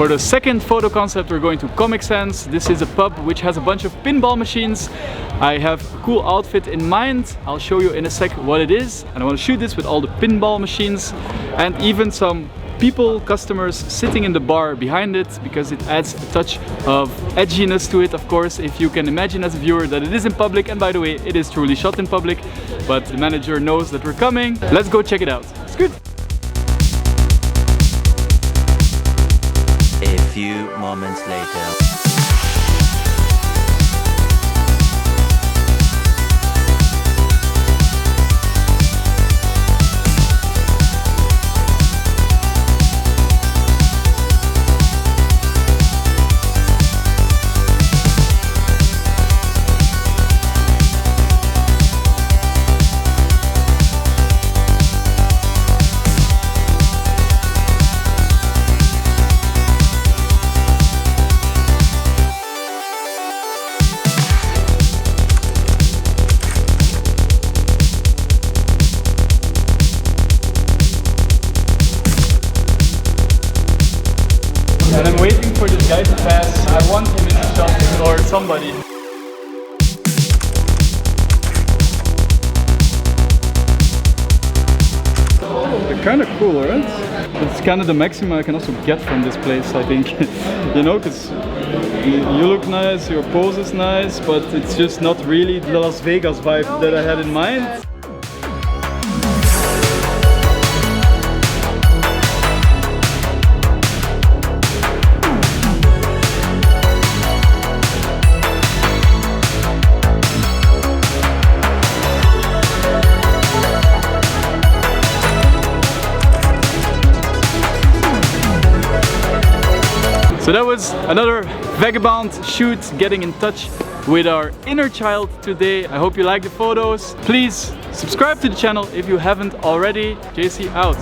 For the second photo concept, we're going to Comic Sans. This is a pub which has a bunch of pinball machines. I have a cool outfit in mind. I'll show you in a sec what it is. And I want to shoot this with all the pinball machines and even some people, customers sitting in the bar behind it, because it adds a touch of edginess to it, of course, if you can imagine as a viewer that it is in public. And by the way, it is truly shot in public, but the manager knows that we're coming. Let's go check it out. It's good. A few moments later. And I'm waiting for this guy to pass. I want him in the shot, or somebody. They're kind of cool, right? It's kind of the maximum I can also get from this place, I think. You know, because you look nice, your pose is nice, but it's just not really the Las Vegas vibe that I had in mind. So that was another Vagabond shoot, getting in touch with our inner child today. I hope you like the photos. Please subscribe to the channel if you haven't already. JC out.